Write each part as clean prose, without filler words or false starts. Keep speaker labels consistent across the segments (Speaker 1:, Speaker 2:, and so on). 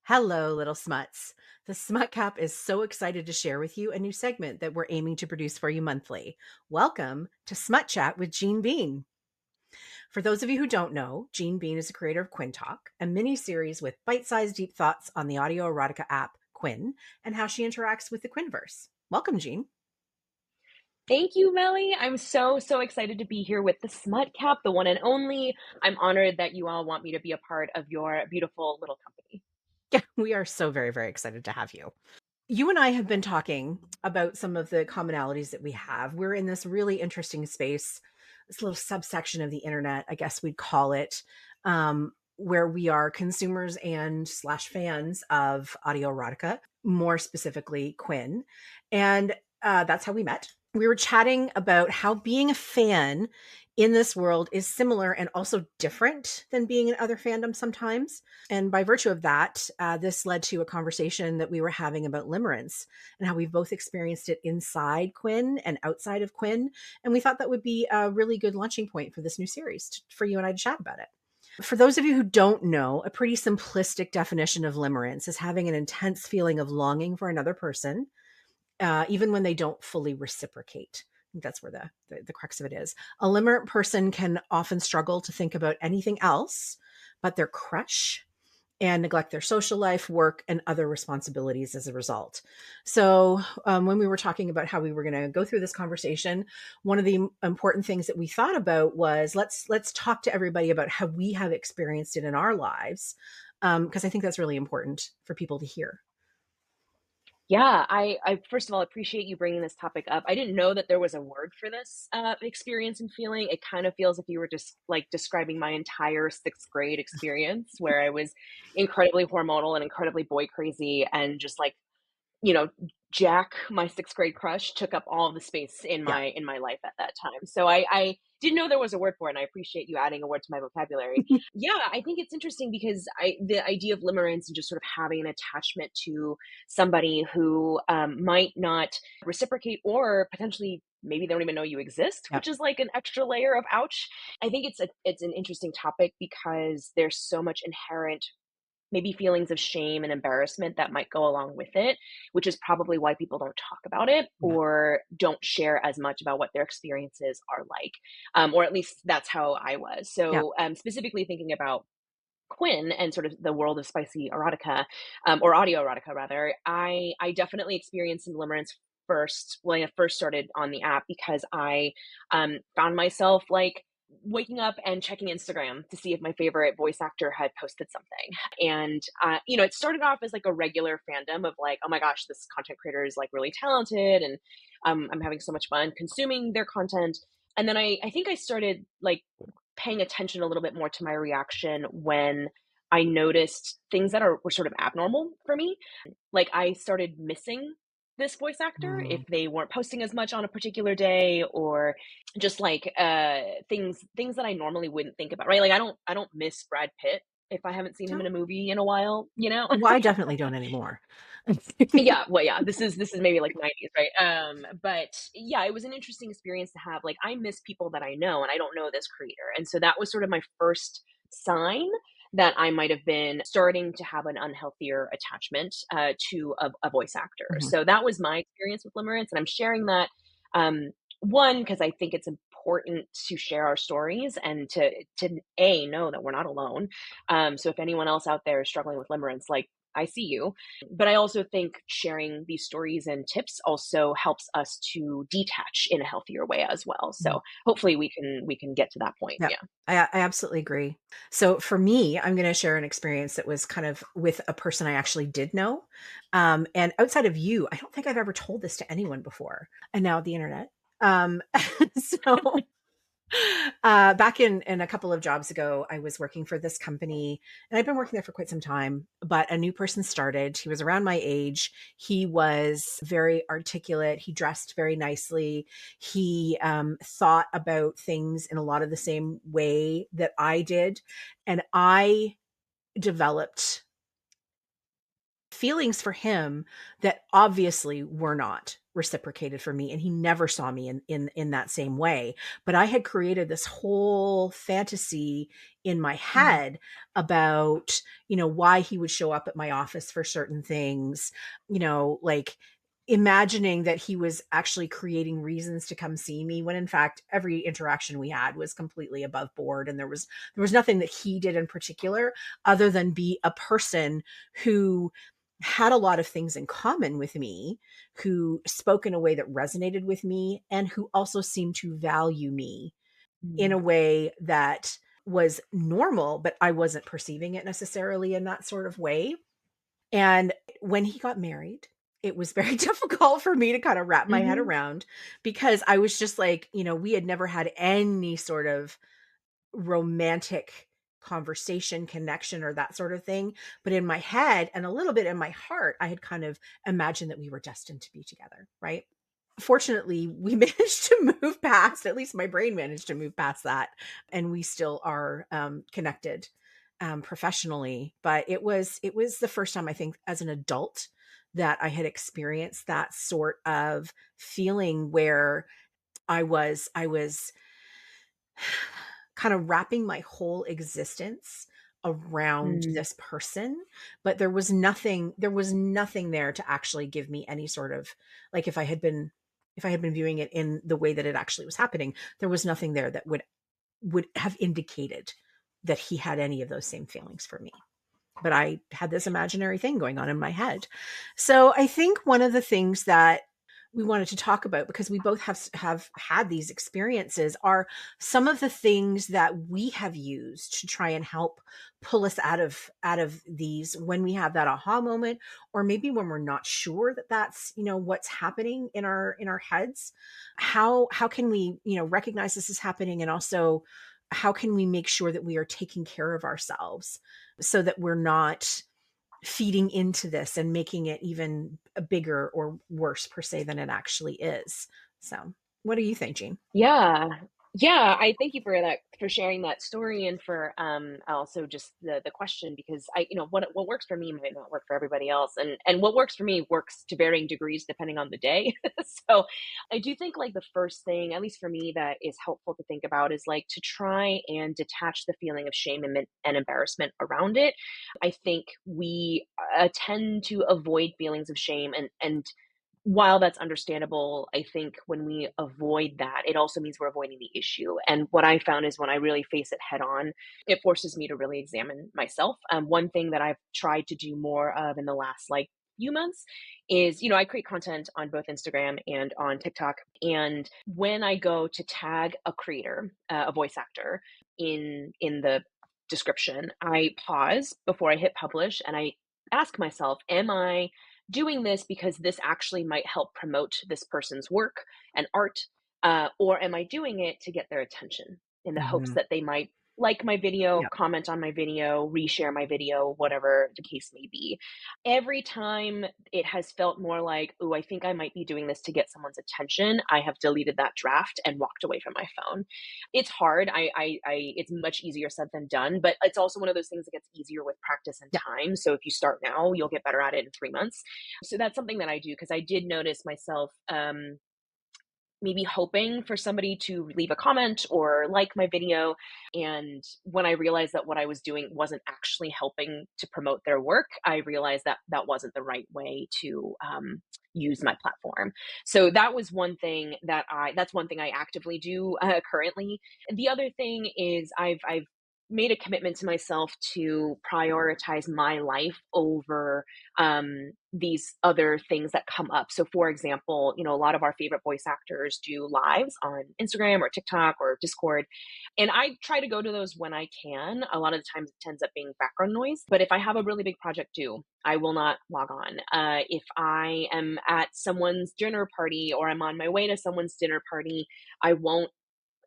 Speaker 1: Hello, little smuts. The Smutcap is so excited to share with you a new segment that we're aiming to produce for you monthly. Welcome to Smutchat with JeenBean. For those of you who don't know, JeenBean is the creator of Quinn Talk, a mini series with bite-sized deep thoughts on the audio erotica app Quinn and how she interacts with the Quinverse. Welcome, Jeen.
Speaker 2: Thank you, Melly. I'm so excited to be here with the Smutcap, the one and only. I'm honored that you all want me to be a part of your beautiful little company.
Speaker 1: Yeah, we are so very excited to have you. You and I have been talking about some of the commonalities that we have. We're in this really interesting space, this little subsection of the internet, I guess we'd call it, where we are consumers and slash fans of audio erotica, more specifically Quinn. And that's how we met. We were chatting about how being a fan in this world is similar and also different than being in other fandoms sometimes. And by virtue of that, this led to a conversation that we were having about limerence and how we've both experienced it inside Quinn and outside of Quinn. And we thought that would be a really good launching point for this new series for you and I to chat about it. For those of you who don't know, a pretty simplistic definition of limerence is having an intense feeling of longing for another person, even when they don't fully reciprocate. I think that's where the crux of it is. A limerent person can often struggle to think about anything else but their crush and neglect their social life, work, and other responsibilities as a result. So, when we were talking about how we were going to go through this conversation, one of the important things that we thought about was let's talk to everybody about how we have experienced it in our lives, because I think that's really important for people to hear.
Speaker 2: Yeah, I first of all appreciate you bringing this topic up. I didn't know that there was a word for this experience and feeling. It kind of feels if you were just like describing my entire sixth grade experience, where I was incredibly hormonal and incredibly boy crazy, and just like you know, Jack, my sixth grade crush, took up all the space in
Speaker 1: Yeah.
Speaker 2: my life at that time. So I didn't know there was a word for it, and I appreciate you adding a word to my vocabulary. Yeah, I think it's interesting because the idea of limerence and just sort of having an attachment to somebody who might not reciprocate or potentially maybe they don't even know you exist,
Speaker 1: Yeah.
Speaker 2: which is like an extra layer of ouch. I think it's an interesting topic because there's so much inherent maybe feelings of shame and embarrassment that might go along with it, which is probably why people don't talk about it
Speaker 1: Yeah.
Speaker 2: or don't share as much about what their experiences are like. Or at least that's how I was.
Speaker 1: Yeah.
Speaker 2: So, specifically thinking about Quinn and sort of the world of spicy erotica, or audio erotica rather, I definitely experienced some limerence first when I first started on the app because I found myself like waking up and checking Instagram to see if my favorite voice actor had posted something. And it started off as like a regular fandom of like, oh my gosh, this content creator is like really talented, and I'm having so much fun consuming their content. And then I think I started like paying attention a little bit more to my reaction when I noticed things that were sort of abnormal for me. Like I started missing this voice actor if
Speaker 1: Mm.
Speaker 2: they weren't posting as much on a particular day, or just like things that I normally wouldn't think about, right? Like I don't miss Brad Pitt if I haven't seen him in
Speaker 1: No.
Speaker 2: a movie in a while, you know?
Speaker 1: Well, I definitely don't anymore.
Speaker 2: Yeah, well, yeah, this is maybe like 90s, right? But yeah, it was an interesting experience to have. Like, I miss people that I know, and I don't know this creator, and so that was sort of my first sign that I might have been starting to have an unhealthier attachment to a voice actor.
Speaker 1: Mhm.
Speaker 2: So that was my experience with Limerence, and I'm sharing that um, one because I think it's important to share our stories and to a know that we're not alone. So if anyone else out there is struggling with Limerence, like I see you, but I also think sharing these stories and tips also helps us to detach in a healthier way as well.
Speaker 1: Mhm.
Speaker 2: So hopefully we can get to that point.
Speaker 1: Yeah,
Speaker 2: Yeah.
Speaker 1: I absolutely agree. So for me, I'm going to share an experience that was kind of with a person I actually did know. And outside of you, I don't think I've ever told this to anyone before. And now the internet. So back in a couple of jobs ago, I was working for this company and I've been working there for quite some time, but a new person started. He was around my age. He was very articulate. He dressed very nicely. He thought about things in a lot of the same way that I did. And I developed feelings for him that obviously were not reciprocated for me, and he never saw me in that same way. But I had created this whole fantasy in my
Speaker 2: Mhm.
Speaker 1: head about, why he would show up at my office for certain things, like imagining that he was actually creating reasons to come see me, when in fact every interaction we had was completely above board, and there was nothing that he did in particular other than be a person who had a lot of things in common with me, who spoke in a way that resonated with me, and who also seemed to value me in a
Speaker 2: Mhm.
Speaker 1: way that was normal, but I wasn't perceiving it necessarily in that sort of way. And when he got married, it was very difficult for me to kind of wrap my head
Speaker 2: Mhm.
Speaker 1: around, because I was just like, we had never had any sort of romantic conversation, connection, or that sort of thing. But in my head and a little bit in my heart, I had kind of imagined that we were destined to be together. Right. Fortunately, we managed to move past, at least my brain managed to move past that. And we still are connected professionally. But it was the first time, I think, as an adult, that I had experienced that sort of feeling where I was kind of wrapping my whole existence around
Speaker 2: Mm.
Speaker 1: this person, but there was nothing there to actually give me any sort of, like, if I had been viewing it in the way that it actually was happening, there was nothing there that would have indicated that he had any of those same feelings for me. But I had this imaginary thing going on in my head. So I think one of the things that we wanted to talk about, because we both have had these experiences, are some of the things that we have used to try and help pull us out of these when we have that aha moment, or maybe when we're not sure that that's what's happening in our heads. How can we recognize this is happening, and also how can we make sure that we are taking care of ourselves so that we're not feeding into this and making it even a bigger or worse per se than it actually is. So, what do you think, Jean?
Speaker 2: Yeah. Yeah, I thank you for that, for sharing that story, and for also just the question, because what works for me might not work for everybody else, and what works for me works to varying degrees depending on the day. So I do think, like, the first thing, at least for me, that is helpful to think about is, like, to try and detach the feeling of shame and embarrassment around it. I think we tend to avoid feelings of shame, and while that's understandable, I think when we avoid that, it also means we're avoiding the issue. And what I found is when I really face it head on, it forces me to really examine myself. One thing that I've tried to do more of in the last, like, few months is, I create content on both Instagram and on TikTok. And when I go to tag a creator, a voice actor, in the description, I pause before I hit publish, and I ask myself, am I doing this because this actually might help promote this person's work and art? Or am I doing it to get their attention in the hopes
Speaker 1: Hmm.
Speaker 2: that they might like my video,
Speaker 1: Yeah.
Speaker 2: comment on my video, reshare my video, whatever the case may be? Every time it has felt more like, oh, I think I might be doing this to get someone's attention, I have deleted that draft and walked away from my phone. It's hard. It's much easier said than done, but it's also one of those things that gets easier with practice and
Speaker 1: Yeah.
Speaker 2: time. So if you start now, you'll get better at it in 3 months. So that's something that I do, because I did notice myself, maybe hoping for somebody to leave a comment or like my video. And when I realized that what I was doing wasn't actually helping to promote their work, I realized that that wasn't the right way to use my platform. So that was one thing that's one thing I actively do currently. The other thing is I've made a commitment to myself to prioritize my life over these other things that come up. So, for example, a lot of our favorite voice actors do lives on Instagram or TikTok or Discord. And I try to go to those when I can. A lot of the times it ends up being background noise. But if I have a really big project due, I will not log on. If I am at someone's dinner party or I'm on my way to someone's dinner party, I won't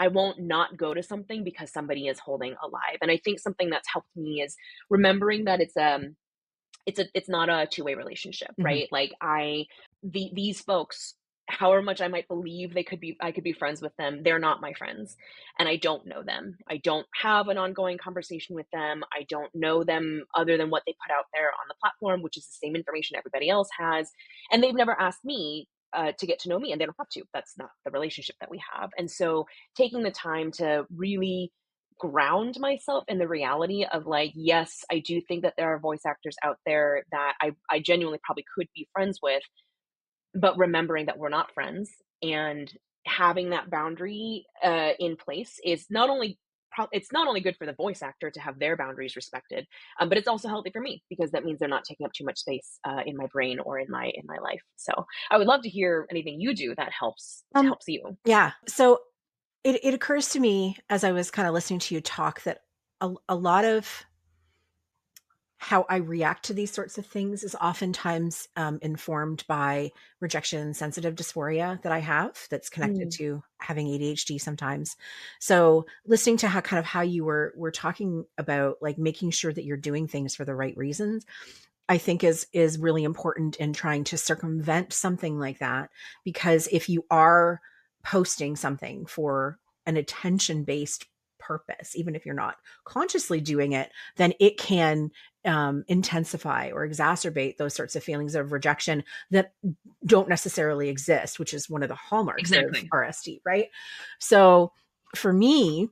Speaker 2: I won't not go to something because somebody is holding a live. And I think something that's helped me is remembering that it's not a two-way relationship,
Speaker 1: Hmm.
Speaker 2: right? Like, these folks however much I might believe I could be friends with them, they're not my friends, and I don't know them. I don't have an ongoing conversation with them. I don't know them other than what they put out there on the platform, which is the same information everybody else has, and they've never asked me to get to know me, and they don't have to. That's not the relationship that we have. And so, taking the time to really ground myself in the reality of like, yes, I do think that there are voice actors out there that I genuinely probably could be friends with, but remembering that we're not friends and having that boundary in place is not only it's not only good for the voice actor to have their boundaries respected, but it's also healthy for me because that means they're not taking up too much space in my brain or in my life. So I would love to hear anything you do that
Speaker 1: Um,
Speaker 2: helps you.
Speaker 1: yeah. So it occurs to me as I was kind of listening to you talk that a lot of how I react to these sorts of things is oftentimes informed by rejection sensitive dysphoria that I have that's connected
Speaker 2: Mm,
Speaker 1: to having ADHD sometimes. So listening to how you were talking about like making sure that you're doing things for the right reasons, I think is really important in trying to circumvent something like that. Because if you are posting something for an attention based purpose, even if you're not consciously doing it, then it can intensify or exacerbate those sorts of feelings of rejection that don't necessarily exist, which is one of the hallmarks of
Speaker 2: exactly.
Speaker 1: RSD, right? So for me,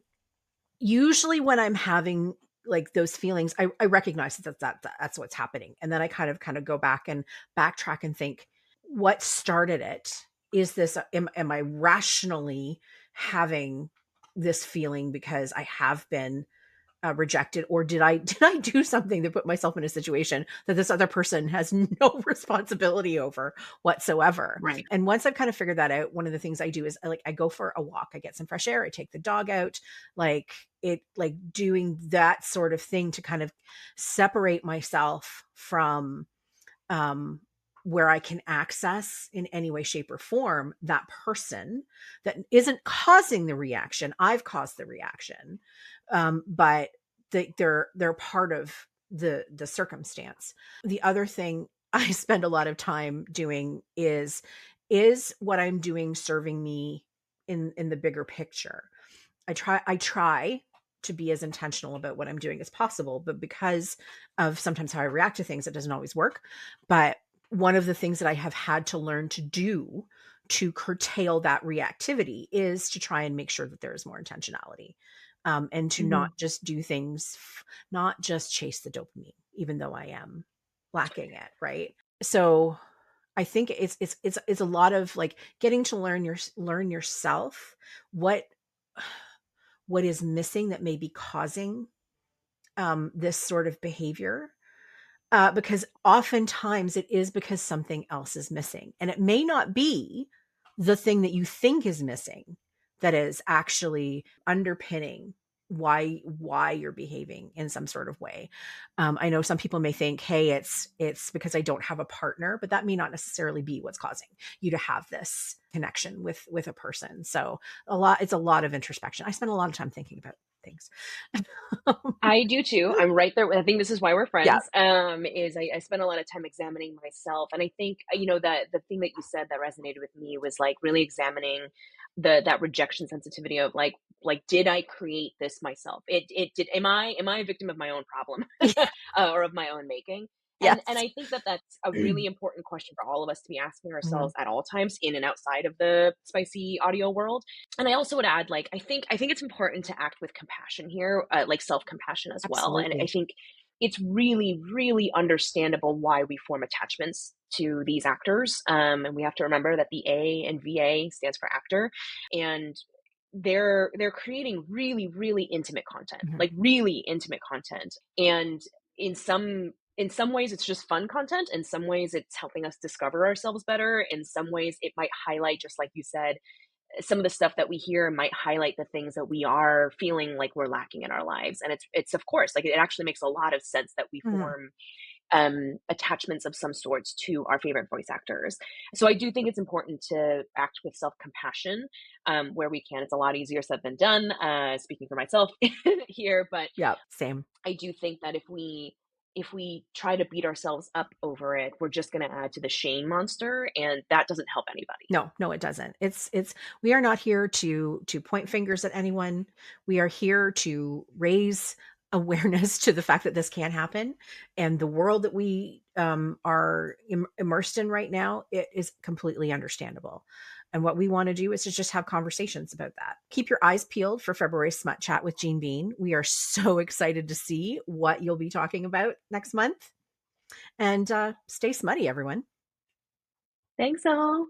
Speaker 1: usually when I'm having like those feelings, I recognize that's what's happening. And then I kind of go back and backtrack and think, what started it? Is this am I rationally having this feeling because I have been rejected, or did I do something to put myself in a situation that this other person has no responsibility over whatsoever?
Speaker 2: Right.
Speaker 1: And once I've kind of figured that out, one of the things I do is I go for a walk, I get some fresh air, I take the dog out, like doing that sort of thing to kind of separate myself from um, where I can access in any way, shape, or form that person that isn't causing the reaction. I've caused the reaction, but they're part of the circumstance. The other thing I spend a lot of time doing is what I'm doing serving me in the bigger picture. I try to be as intentional about what I'm doing as possible, but because of sometimes how I react to things, it doesn't always work. But one of the things that I have had to learn to do to curtail that reactivity is to try and make sure that there is more intentionality, and to not
Speaker 2: Mhm.
Speaker 1: just do things, not just chase the dopamine, even though I am lacking it, right? So I think it's a lot of like getting to learn yourself what what is missing that may be causing this sort of behavior. Because oftentimes it is because something else is missing. And it may not be the thing that you think is missing that is actually underpinning why you're behaving in some sort of way. I know some people may think, hey, it's because I don't have a partner, but that may not necessarily be what's causing you to have this connection with a person. So it's a lot of introspection. I spend a lot of time thinking about things.
Speaker 2: I do too. I'm right there. I think this is why we're
Speaker 1: Yeah.
Speaker 2: friends. Is I spend a lot of time examining myself, and I think that the thing that you said that resonated with me was like really examining that rejection sensitivity of like did I create this myself? It did. Am I a victim of my own problem or of my own making? And
Speaker 1: Yes.
Speaker 2: I think that that's a really important question for all of us to be asking
Speaker 1: Mhm.
Speaker 2: ourselves at all times, in and outside of the spicy audio world. And I also would add, like, I think it's important to act with compassion here, like self-compassion as well. And I
Speaker 1: Absolutely.
Speaker 2: think it's really, really understandable why we form attachments to these actors. And we have to remember that the A in VA stands for actor, and they're creating really, really intimate content,
Speaker 1: Mhm.
Speaker 2: like really intimate content. And in some ways it's just fun content. In some ways it's helping us discover ourselves better. In some ways it might highlight, just like you said, some of the stuff that we hear might highlight the things that we are feeling like we're lacking in our lives. And it's of course, like, it actually makes a lot of sense that we
Speaker 1: Mhm.
Speaker 2: form attachments of some sorts to our favorite voice actors. So I do think it's important to act with self-compassion where we can. It's a lot easier said than done, speaking for myself here, but
Speaker 1: Yeah, same.
Speaker 2: I do think that if we if we try to beat ourselves up over it, we're just going to add to the shame monster, and that doesn't help anybody.
Speaker 1: No, no, it doesn't. It's we are not here to point fingers at anyone. We are here to raise awareness to the fact that this can happen, and the world that we are immersed in right now, it is completely understandable. And what we want to do is to just have conversations about that. Keep your eyes peeled for February Smut Chat with JeenBean. We are so excited to see what you'll be talking about next month. And stay smutty, everyone.
Speaker 2: Thanks all.